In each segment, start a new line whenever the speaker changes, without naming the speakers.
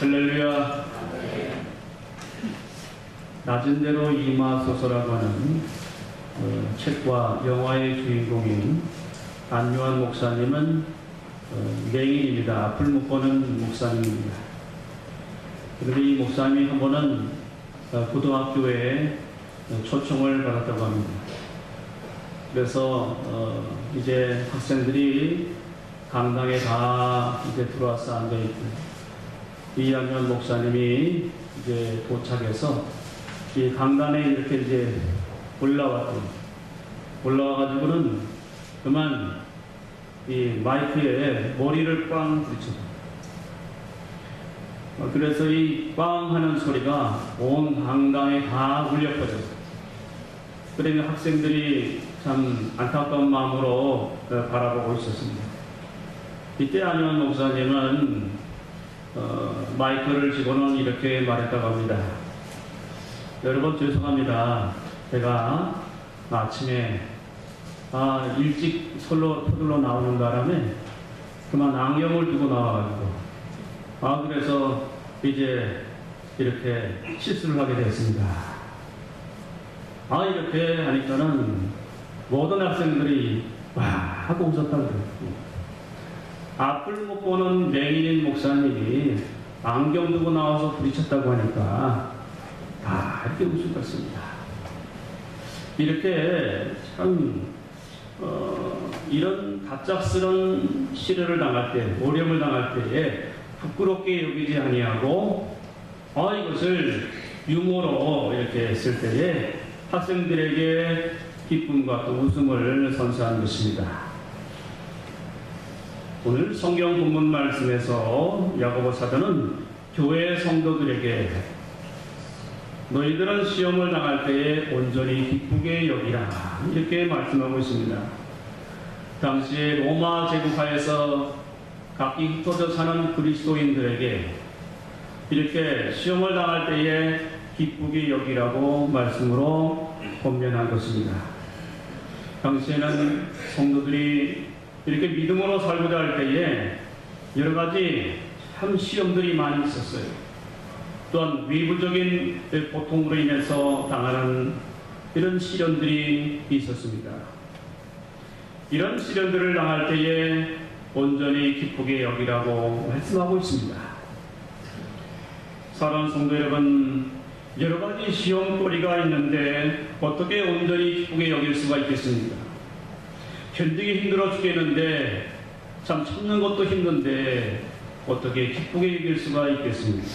할렐루야. 낮은 대로 임하소서라고 하는 책과 영화의 주인공인 안요한 목사님은 맹인입니다. 앞을 못 보는 목사님입니다. 그런데 이 목사님이 한 번은 고등학교에 초청을 받았다고 합니다. 그래서 이제 학생들이 강당에 다 이제 들어와서 앉아있고, 이안요한 목사님이 이제 도착해서 이 강단에 이렇게 이제 올라와가지고는 그만 이 마이크에 머리를 꽝 부딪혀서, 그래서 이 꽝 하는 소리가 온 강당에 다 울려 퍼졌어요. 그러면 학생들이 참 안타까운 마음으로 바라보고 있었습니다. 이때 안요한 목사님은 마이크를 쥐고는 이렇게 말했다고 합니다. 여러분 죄송합니다. 제가 아침에 일찍 서둘러 나오는 바람에 그만 안경을 두고 나와가지고 그래서 이제 이렇게 실수를 하게 됐습니다. 이렇게 하니까는 모든 학생들이 와 하고 웃었다고 그랬고, 앞을 못 보는 맹인인 목사님이 안경 두고 나와서 부딪혔다고 하니까 다 이렇게 웃을 것입니다. 이렇게 참 이런 갑작스런 시련을 당할 때, 어려움을 당할 때에 부끄럽게 여기지 아니하고 이것을 유머로 이렇게 했을 때에 학생들에게 기쁨과 또 웃음을 선사하는 것입니다. 오늘 성경 본문 말씀에서 야고보 사도는 교회 성도들에게 너희들은 시험을 당할 때에 온전히 기쁘게 여기라 이렇게 말씀하고 있습니다. 당시에 로마 제국하에서 각기 흩어져 사는 그리스도인들에게 이렇게 시험을 당할 때에 기쁘게 여기라고 말씀으로 권면한 것입니다. 당시에는 성도들이 이렇게 믿음으로 살고자 할 때에 여러 가지 참 시험들이 많이 있었어요. 또한 외부적인 고통으로 인해서 당하는 이런 시련들이 있었습니다. 이런 시련들을 당할 때에 온전히 기쁘게 여기라고 말씀하고 있습니다. 사랑하는 성도 여러분, 여러 가지 시험거리가 있는데 어떻게 온전히 기쁘게 여길 수가 있겠습니까? 견디기 힘들어 죽겠는데, 참 참는 것도 힘든데 어떻게 기쁘게 여길 수가 있겠습니까?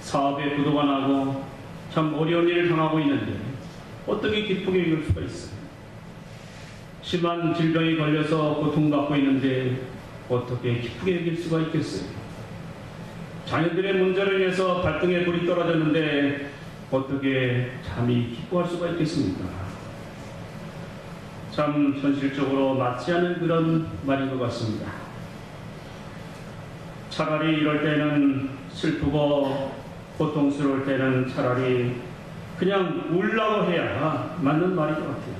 사업에 부도가 나고 참 어려운 일을 당하고 있는데 어떻게 기쁘게 여길 수가 있어요? 심한 질병이 걸려서 고통받고 있는데 어떻게 기쁘게 여길 수가 있겠어요? 자녀들의 문제를 위해서 발등에 불이 떨어졌는데 어떻게 잠이 기뻐할 수가 있겠습니까? 참 현실적으로 맞지 않은 그런 말인 것 같습니다. 차라리 이럴 때는 슬프고 고통스러울 때는 차라리 그냥 울라고 해야 맞는 말인 것 같아요.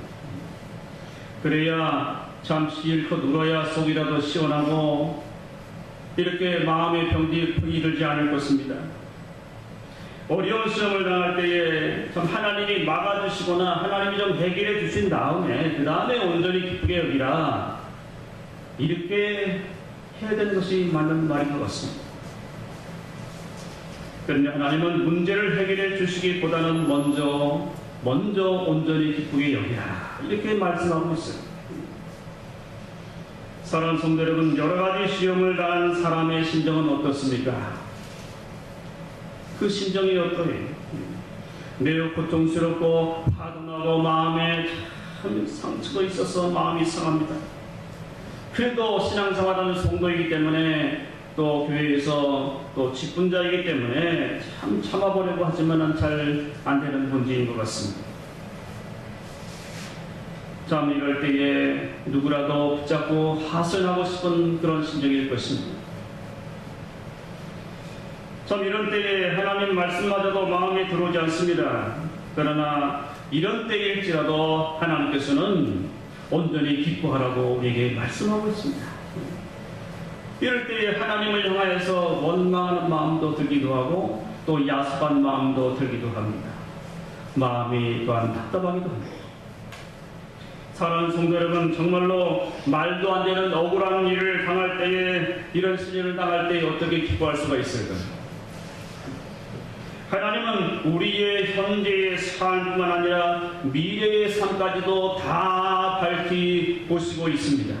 그래야 참 실컷 울어야 속이라도 시원하고 이렇게 마음의 병이 들지 않을 것입니다. 어려운 시험을 당할 때에 참 하나님이 막아주시거나 하나님이 좀 해결해 주신 다음에 그 다음에 온전히 기쁘게 여기라 이렇게 해야 되는 것이 맞는 말인 것 같습니다. 그런데 하나님은 문제를 해결해 주시기보다는 먼저 온전히 기쁘게 여기라 이렇게 말씀하고 있어요. 사랑하는 성도 여러분, 여러 가지 시험을 당한 사람의 심정은 어떻습니까? 그 심정이 어떠해요? 매우 고통스럽고 파동하고 마음에 참 상처가 있어서 마음이 상합니다. 그래도 신앙생활하는 성도이기 때문에 또 교회에서 또 직분자이기 때문에 참 참아보려고 하지만 잘 안 되는 문제인 것 같습니다. 참 이럴 때에 누구라도 붙잡고 하소연하고 싶은 그런 심정일 것입니다. 참 이런 때에 하나님 말씀마저도 마음에 들어오지 않습니다. 그러나 이런 때일지라도 하나님께서는 온전히 기뻐하라고 우리에게 말씀하고 있습니다. 이럴 때에 하나님을 향하여서 원망하는 두려워하는 마음도 들기도 하고 또 야습한 마음도 들기도 합니다. 마음이 또한 답답하기도 합니다. 사랑하는 성도 여러분, 정말로 말도 안 되는 억울한 일을 당할 때에, 이런 시련을 당할 때에 어떻게 기뻐할 수가 있을까요? 하나님은 우리의 현재의 삶뿐만 아니라 미래의 삶까지도 다 밝히 보시고 있습니다.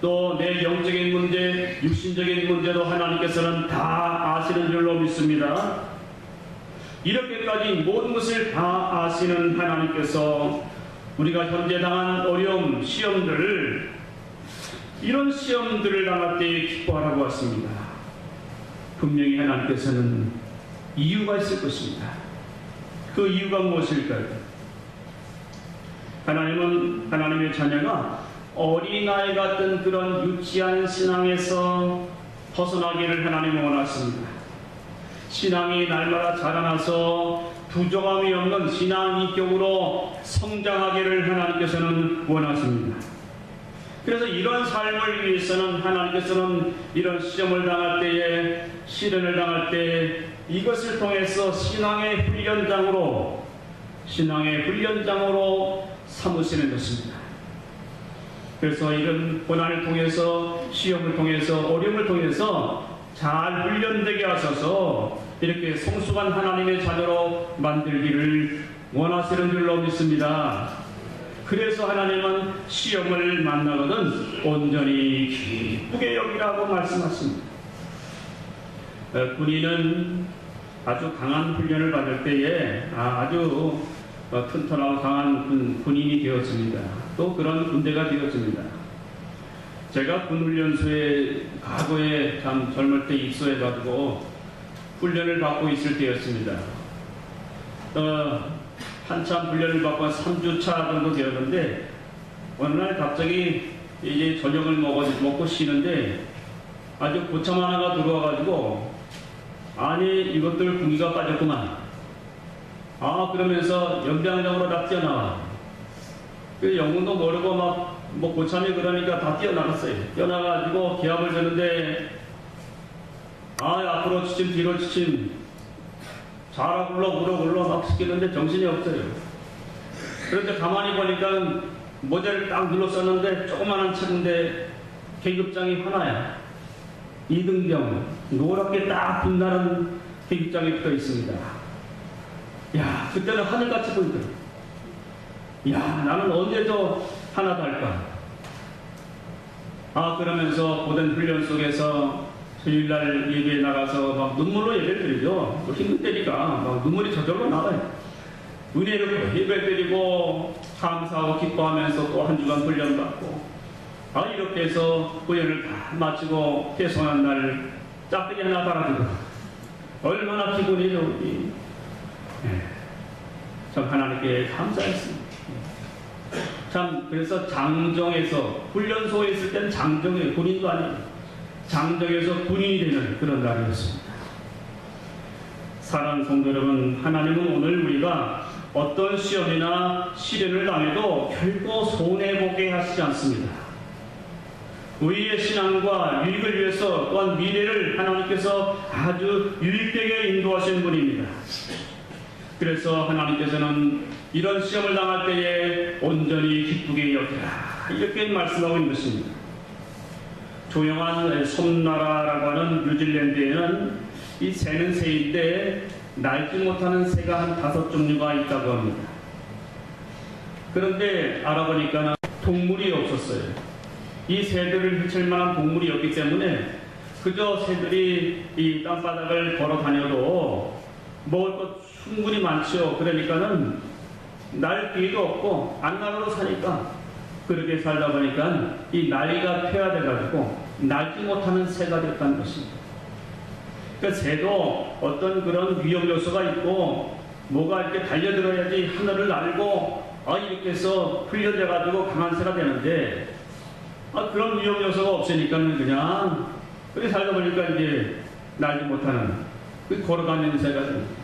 또 내 영적인 문제, 육신적인 문제도 하나님께서는 다 아시는 줄로 믿습니다. 이렇게까지 모든 것을 다 아시는 하나님께서 우리가 현재 당한 어려움, 시험들을, 이런 시험들을 당할 때에 기뻐하라고 했습니다. 분명히 하나님께서는 이유가 있을 것입니다. 그 이유가 무엇일까요? 하나님은 하나님의 자녀가 어린아이 같은 그런 유치한 신앙에서 벗어나기를 하나님은 원하십니다. 신앙이 날마다 자라나서 부족함이 없는 신앙 인격으로 성장하기를 하나님께서는 원하십니다. 그래서 이런 삶을 위해서는 하나님께서는 이런 시험을 당할 때에, 시련을 당할 때에 이것을 통해서 신앙의 훈련장으로 삼으시는 것입니다. 그래서 이런 고난을 통해서, 시험을 통해서, 어려움을 통해서 잘 훈련되게 하셔서 이렇게 성숙한 하나님의 자녀로 만들기를 원하시는 줄로 믿습니다. 그래서 하나님은 시험을 만나거든 온전히 기쁘게 여기라고 말씀하십니다. 군인은 아주 강한 훈련을 받을 때에 아주 튼튼하고 강한 군인이 되었습니다. 또 그런 군대가 되었습니다. 제가 군훈련소에 과거에 참 젊을 때 입소해가지고 훈련을 받고 있을 때였습니다. 한참 훈련을 받고 3주차 정도 되었는데 어느 날 갑자기 이제 저녁을 먹고 쉬는데 아주 고참 하나가 들어와가지고 아니 이것들 군기가 빠졌구만. 그러면서 연병장으로 다 뛰어나와. 그 영문도 모르고 막 고참이 그러니까 다 뛰어나갔어요. 뛰어나가지고 기합을 주는데 앞으로 지침 뒤로 지침 좌로 굴러 막 시키는데 정신이 없어요. 그런데 가만히 보니까 모자를 딱 눌렀었는데 조그마한 책인데 계급장이 하나야. 이등병 노랗게 딱 빛나는 계급장이 붙어 있습니다. 야, 그때는 하늘같이 보이더라고요. 야, 나는 언제 더 하나 달까? 그러면서 고된 훈련 속에서 주일날 예배에 나가서 막 눈물로 예배를 드리죠. 힘들 때니까 막 눈물이 저절로 나와요. 은혜를 예배 드리고 감사하고 기뻐하면서 또 한 주간 훈련 받고 이렇게 해서 훈련을 다 마치고 퇴소한 날 짝대기 하나 달아주고 얼마나 기분이 좋은지 참 하나님께 감사했습니다. 참 그래서 장정에서 훈련소에 있을 때는 장정에 군인도 아니고 장정에서 군인이 되는 그런 날이었습니다. 사랑하는 성도 여러분, 하나님은 오늘 우리가 어떤 시험이나 시련을 당해도 결코 손해보게 하시지 않습니다. 우리의 신앙과 유익을 위해서 또한 미래를 하나님께서 아주 유익되게 인도하시는 분입니다. 그래서 하나님께서는 이런 시험을 당할 때에 온전히 기쁘게 여기라 이렇게 말씀하고 있는 것입니다. 조용한 섬나라라고 하는 뉴질랜드에는 이 새는 새인데 날지 못하는 새가 한 5종류가 있다고 합니다. 그런데 알아보니까 동물이 없었어요. 이 새들을 해칠 만한 동물이 없기 때문에 그저 새들이 이 땅바닥을 걸어 다녀도 먹을 것 충분히 많죠. 그러니까는 날 기회도 없고 안나라로 사니까 그렇게 살다 보니까 이 나이가 폐화돼가지고 날지 못하는 새가 됐다는 것입니다. 그러니까 새도 어떤 그런 위험 요소가 있고 뭐가 이렇게 달려들어야지 하늘을 날고 이렇게 해서 훈련돼가지고 강한 새가 되는데 그런 위험 요소가 없으니까 그냥 그렇게 살다 보니까 이제 날지 못하는 걸어다니는 새가 됩니다.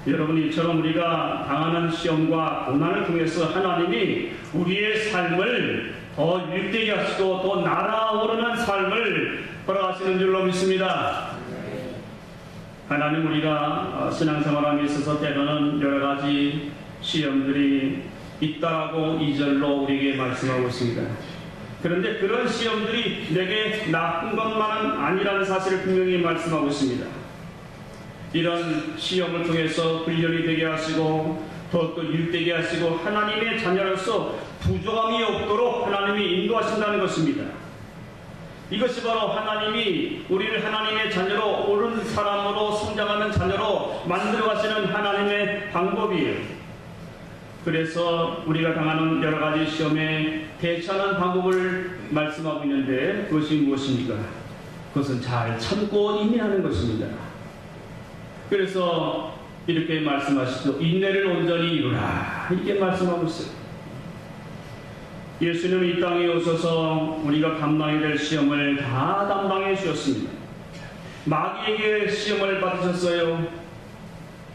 여러분, 이처럼 우리가 당하는 시험과 고난을 통해서 하나님이 우리의 삶을 더 유익되게 하시고 더 날아오르는 삶을 걸어가시는 줄로 믿습니다. 하나님, 우리가 신앙생활함에 있어서 때로는 여러 가지 시험들이 있다라고 2절로 우리에게 말씀하고 있습니다. 그런데 그런 시험들이 내게 나쁜 것만은 아니라는 사실을 분명히 말씀하고 있습니다. 이런 시험을 통해서 훈련이 되게 하시고 더욱더 유익되게 하시고 하나님의 자녀로서 부족함이 없도록 하나님이 인도하신다는 것입니다. 이것이 바로 하나님이 우리를 하나님의 자녀로, 옳은 사람으로 성장하는 자녀로 만들어 가시는 하나님의 방법이에요. 그래서 우리가 당하는 여러 가지 시험에 대처하는 방법을 말씀하고 있는데 그것이 무엇입니까? 그것은 잘 참고 인내하는 것입니다. 그래서 이렇게 말씀하시죠. 인내를 온전히 이루라, 이렇게 말씀하고 있어요. 예수님은 이 땅에 오셔서 우리가 감당해야 될 시험을 다 담당해 주셨습니다. 마귀에게 시험을 받으셨어요.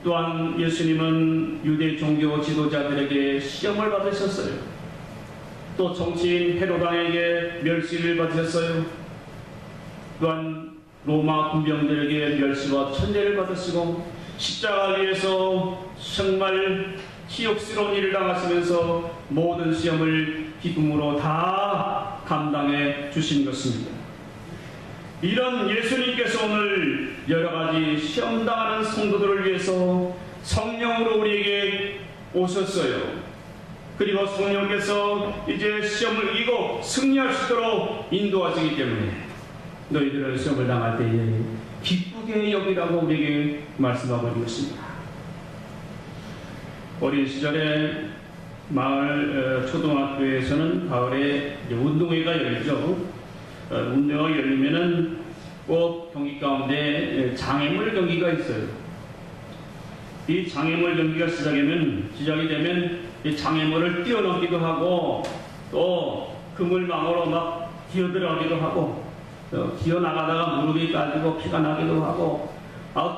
또한 예수님은 유대 종교 지도자들에게 시험을 받으셨어요. 또 정치인 헤로당에게 멸시를 받으셨어요. 또한 로마 군병들에게 멸시와 천대를 받으시고 십자가 위에서 정말 치욕스러운 일을 당하시면서 모든 시험을 기쁨으로 다 감당해 주신 것입니다. 이런 예수님께서 오늘 여러 가지 시험당하는 성도들을 위해서 성령으로 우리에게 오셨어요. 그리고 성령께서 이제 시험을 이기고 승리할 수 있도록 인도하시기 때문에 너희들은 시험을 당할 때에 기쁘게 여기라고 우리에게 말씀하고 있는 것입니다. 어린 시절에 마을 초등학교에서는 가을에 운동회가 열리죠. 운동회가 열리면은 꼭 경기 가운데 장애물 경기가 있어요. 이 장애물 경기가 시작이 되면 이 장애물을 뛰어넘기도 하고 또 그물망으로 막 기어들어가기도 하고 기어나가다가 무릎이 까지고 피가 나기도 하고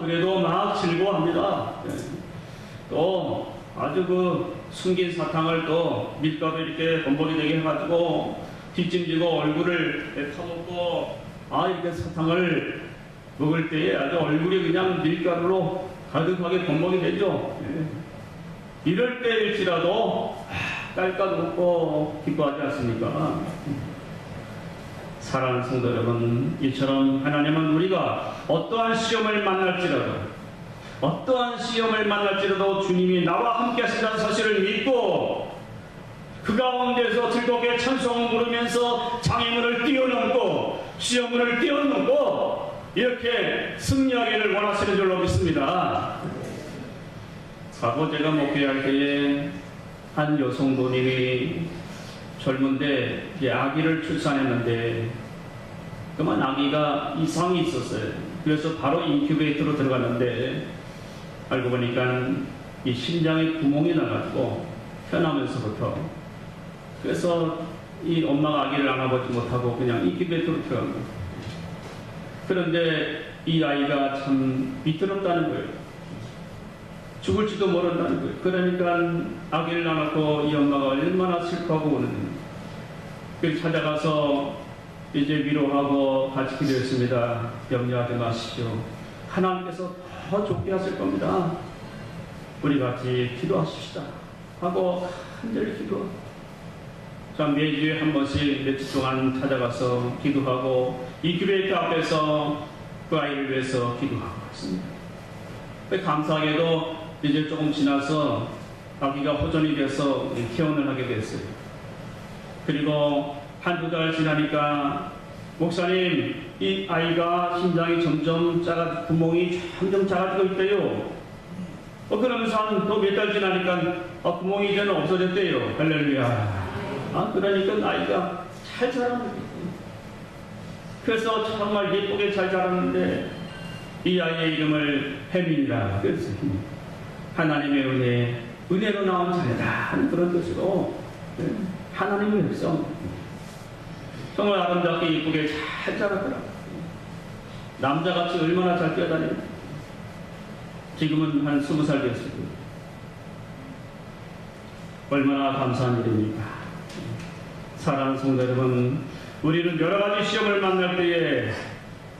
그래도 막 즐거워합니다. 또 아주 그 숨긴 사탕을 또 밀가루 이렇게 범벅이 되게 해가지고 뒷짐지고 얼굴을 파먹고 이렇게 사탕을 먹을 때에 아주 얼굴이 그냥 밀가루로 가득하게 범벅이 되죠. 이럴 때일지라도 깔깔 웃고 기뻐하지 않습니까? 사랑하는 성도 여러분, 이처럼 하나님은 우리가 어떠한 시험을 만날지라도 주님이 나와 함께 하신다는 사실을 믿고 그 가운데서 즐겁게 찬송을 부르면서 장애물을 뛰어넘고 시험문을 뛰어넘고 이렇게 승리하기를 원하시는 줄로 믿습니다. 제가 목회할 때에 한 여성도님이 젊은데 아기를 출산했는데 그만 아기가 이상이 있었어요. 그래서 바로 인큐베이터로 들어갔는데 알고 보니까 이 심장에 구멍이 나가지고 태어나면서부터 그래서 이 엄마가 아기를 안아보지 못하고 그냥 인큐베이터로 들어간 거예요. 그런데 이 아이가 참 비틀었다는 거예요. 죽을지도 모른다는 거예요. 그러니까 아기를 안았고 이 엄마가 얼마나 슬퍼하고 우는 그래서 찾아가서 이제 위로하고 같이 기도했습니다. 염려하지 마시죠. 하나님께서 더 좋게 하실 겁니다. 우리 같이 기도하십시다 하고 간절히 기도하고 매주에 한 번씩 며칠 동안 찾아가서 기도하고 이 교회 앞에서 그 아이를 위해서 기도하고 있습니다. 감사하게도 이제 조금 지나서 아기가 호전이 돼서 퇴원을 하게 됐어요. 그리고 한두 달 지나니까 목사님, 이 아이가 심장이 점점 구멍이 점점 작아지고 있대요. 그러면서 또 몇 달 지나니까 구멍이 이제는 없어졌대요. 할렐루야. 그러니까 아이가 잘 자라는 거예요. 그래서 정말 예쁘게 잘 자랐는데 이 아이의 이름을 혜민이라 그랬어요. 하나님의 은혜로 나온 자녀다 하는 그런 뜻으로 하나님의 백성 정말 아름답게 예쁘게 잘 자랐더라고요. 남자같이 얼마나 잘 뛰어다니는지. 지금은 한 20살 됐어요. 얼마나 감사한 일입니까? 사랑하는 성도 여러분, 우리는 여러 가지 시험을 만날 때에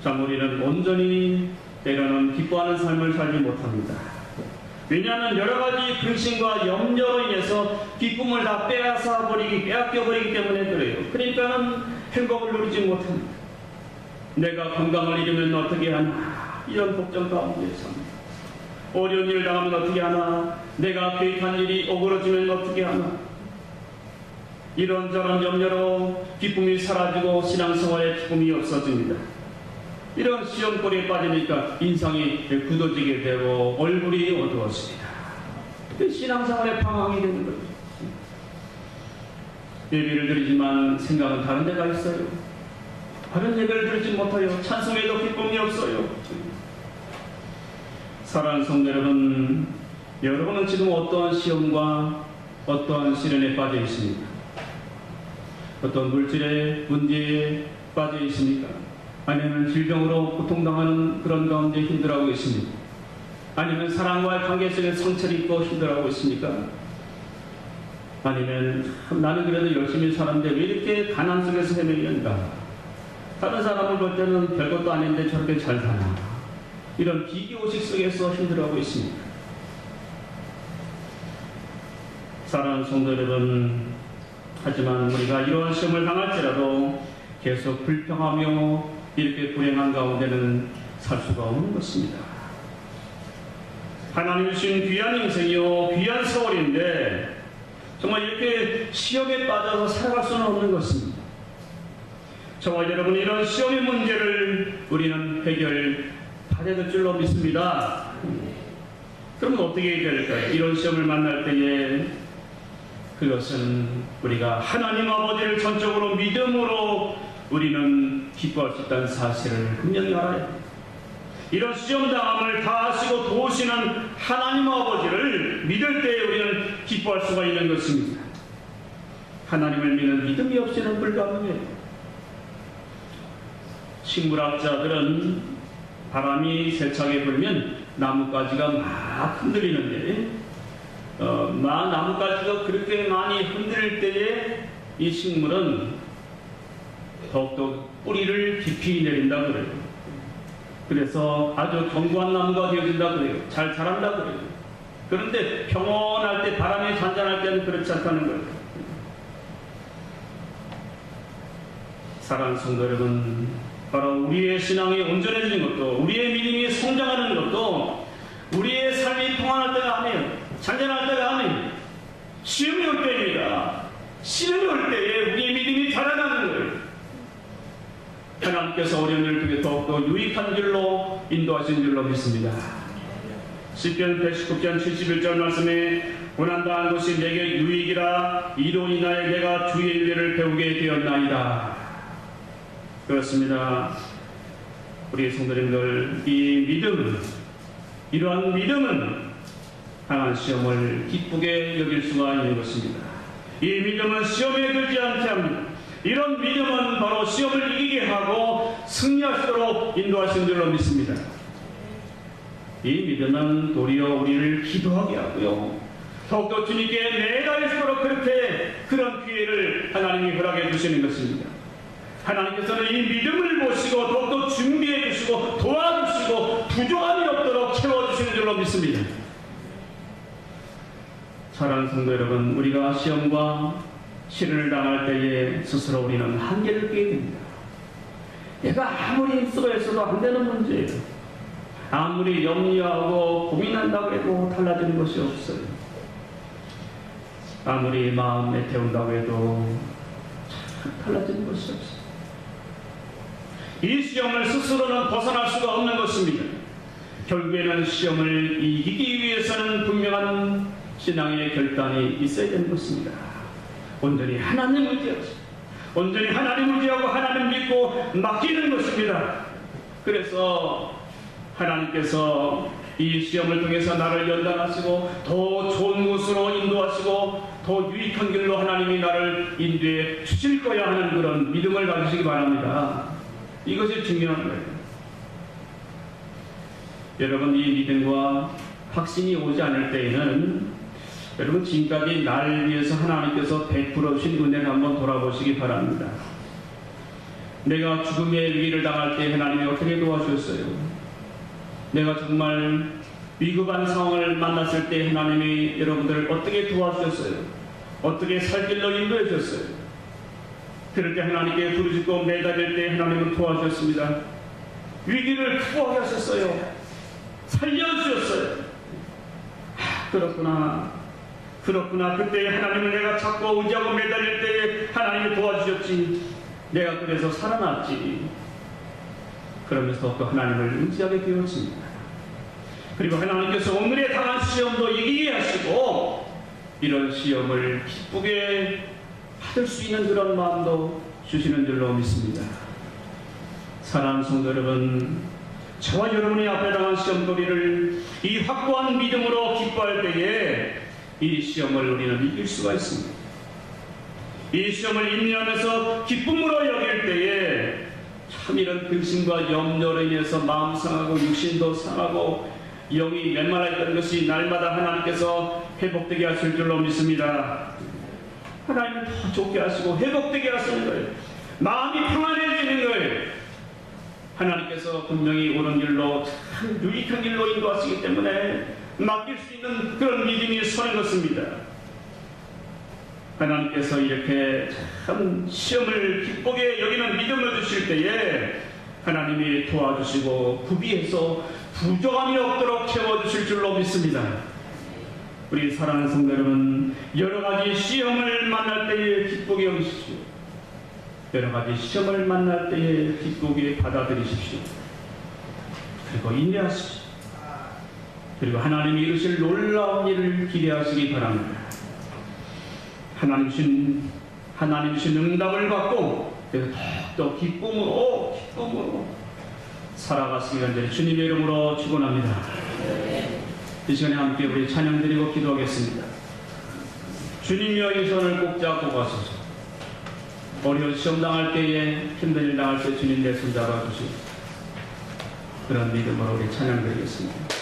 참 우리는 온전히 때로는 기뻐하는 삶을 살지 못합니다. 왜냐하면 여러 가지 근심과 염려로 인해서 기쁨을 다 빼앗겨 버리기 때문에 그래요. 그러니까는 행복을 누리지 못합니다. 내가 건강을 잃으면 어떻게 하나, 이런 걱정 가운데 삽니다. 어려운 일을 당하면 어떻게 하나, 내가 계획한 일이 오그러지면 어떻게 하나, 이런저런 염려로 기쁨이 사라지고 신앙생활에 기쁨이 없어집니다. 이런 시험거리에 빠지니까 인상이 굳어지게 되고 얼굴이 어두워집니다. 신앙생활에 방황이 되는 거죠. 예배를 드리지만 생각은 다른 데가 있어요. 다른 예배를 드리지 못해요. 찬송에도 기쁨이 없어요. 사랑하는 성도 여러분, 여러분은 지금 어떠한 시험과 어떠한 시련에 빠져 있습니까? 어떤 물질의 문제에 빠져 있습니까? 아니면 질병으로 고통당하는 그런 가운데 힘들어하고 있습니까? 아니면 사랑과의 관계 속에 상처를 입고 힘들어하고 있습니까? 아니면 나는 그래도 열심히 사는데 왜 이렇게 가난 속에서 헤매는가? 다른 사람을 볼 때는 별것도 아닌데 저렇게 잘 사나? 이런 비교의식 속에서 힘들어하고 있습니다. 사랑하는 성도 여러분, 하지만 우리가 이러한 시험을 당할지라도 계속 불평하며 이렇게 불행한 가운데는 살 수가 없는 것입니다. 하나님 주신 귀한 인생이요, 귀한 세월인데 정말 이렇게 시험에 빠져서 살아갈 수는 없는 것입니다. 저와 여러분, 이런 시험의 문제를 우리는 해결받아야 될 줄로 믿습니다. 그러면 어떻게 해야 될까요? 이런 시험을 만날 때에 그것은 우리가 하나님 아버지를 전적으로 믿음으로 우리는 기뻐할 수 있다는 사실을 분명히 알아야 합니다. 이런 시험당함을 다 아시고 도우시는 하나님 아버지를 믿을 때에 우리는 기뻐할 수가 있는 것입니다. 하나님을 믿는 믿음이 없이는 불가능해요. 식물학자들은 바람이 세차게 불면 나뭇가지가 막 흔들리는데 나뭇가지가 그렇게 많이 흔들릴 때에 이 식물은 더욱더 뿌리를 깊이 내린다 그래요. 그래서 아주 견고한 나무가 되어진다 그래요. 잘 자란다 그래요. 그런데 평온할 때, 바람이 잔잔할 때는 그렇지 않다는 거예요. 사랑하는 성도 여러분, 바로 우리의 신앙이 온전해지는 것도, 우리의 믿음이 성장하는 것도, 우리의 삶이 평안할 때가 아니에요. 잔잔할 때가 아니에요. 시험이 올 때입니다. 시험이 올 때에 우리의 믿음이 자라나는 거예요. 하나님께서 어려운 일을 통해 더욱더 유익한 길로 인도하신 줄로 믿습니다. 시편 119편 71절 말씀에 고난당한 것이 내게 유익이라 이로 인하여 내가 주의 일을 배우게 되었나이다. 그렇습니다. 우리 성도님들, 이 믿음, 이러한 믿음은 강한 시험을 기쁘게 여길 수가 있는 것입니다. 이 믿음은 시험에 들지 않게 합니다. 이런 믿음은 바로 시험을 이기게 하고 승리하시도록 인도하신 줄로 믿습니다. 이 믿음은 도리어 우리를 기도하게 하고요, 더욱더 주님께 매달릴수록 그런 기회를 하나님이 허락해 주시는 것입니다. 하나님께서는 이 믿음을 보시고 더욱더 준비해 주시고 도와주시고 부족함이 없도록 채워주시는 줄로 믿습니다. 사랑하는 성도 여러분, 우리가 시험과 시련을 당할 때에 스스로 우리는 한계를 깨게 됩니다. 내가 아무리 힘쓰고해서도 안 되는 문제예요. 아무리 염려하고 고민한다고 해도 달라지는 것이 없어요. 아무리 마음에 태운다고 해도 달라지는 것이 없어요. 이 시험을 스스로는 벗어날 수가 없는 것입니다. 결국에는 시험을 이기기 위해서는 분명한 신앙의 결단이 있어야 되는 것입니다. 온전히 하나님을 의지하고, 온전히 하나님을 의지하고 하나님 믿고 맡기는 것입니다. 그래서 하나님께서 이 시험을 통해서 나를 연단하시고 더 좋은 곳으로 인도하시고 더 유익한 길로 하나님이 나를 인도해 주실 거야 하는 그런 믿음을 가지시기 바랍니다. 이것이 중요한 거예요. 여러분, 이 믿음과 확신이 오지 않을 때에는 여러분 지금까지 나를 위해서 하나님께서 베풀어 주신 은혜를 한번 돌아보시기 바랍니다. 내가 죽음의 위기를 당할 때 하나님이 어떻게 도와주셨어요? 내가 정말 위급한 상황을 만났을 때 하나님이 여러분들을 어떻게 도와주셨어요? 어떻게 살 길로 인도해 주셨어요? 그럴 때 하나님께 부르짖고 매달릴 때 하나님은 도와주셨습니다. 위기를 극복하게 하셨어요. 살려주셨어요. 그렇구나. 그때 하나님은 내가 찾고 의지하고 매달릴 때에 하나님이 도와주셨지. 내가 그래서 살아났지. 그러면서 또 하나님을 의지하게 되었습니다. 그리고 하나님께서 오늘의 당한 시험도 이기게 하시고 이런 시험을 기쁘게 받을 수 있는 그런 마음도 주시는 줄로 믿습니다. 사랑하는 성도 여러분, 저와 여러분의 앞에 당한 시험거리를 이 확고한 믿음으로 기뻐할 때에 이 시험을 우리는 이길 수가 있습니다. 이 시험을 인내하면서 기쁨으로 여길 때에 참 이런 근심과 염려로 인해서 마음 상하고 육신도 상하고 영이 메말라 있다는 것이 날마다 하나님께서 회복되게 하실 줄로 믿습니다. 하나님은 더 좋게 하시고 회복되게 하시는 거예요. 마음이 평안해지는 거예요. 하나님께서 분명히 옳은 길로 참 유익한 길로 인도하시기 때문에 맡길 수 있는 그런 믿음이 서는 것입니다. 하나님께서 이렇게 참 시험을 기쁘게 여기는 믿음을 주실 때에 하나님이 도와주시고 구비해서 부족함이 없도록 채워주실 줄로 믿습니다. 우리 사랑하는 성도 여러분, 여러 가지 시험을 만날 때에 기쁘게 여기십시오. 여러 가지 시험을 만날 때에 기쁘게 받아들이십시오. 그리고 인내하십시오. 그리고 하나님이 이루실 놀라운 일을 기대하시기 바랍니다. 하나님 주신 응답을 받고 더욱더 기쁨으로 살아가시기 간절히 주님의 이름으로 축원합니다. 이 시간에 함께 우리 찬양드리고 기도하겠습니다. 주님이여 이 손을 꼭 잡고 가소서. 어려운 시험 당할 때에 힘든 일 당할 때 주님 내 손 잡아주시고 그런 믿음으로 우리 찬양드리겠습니다.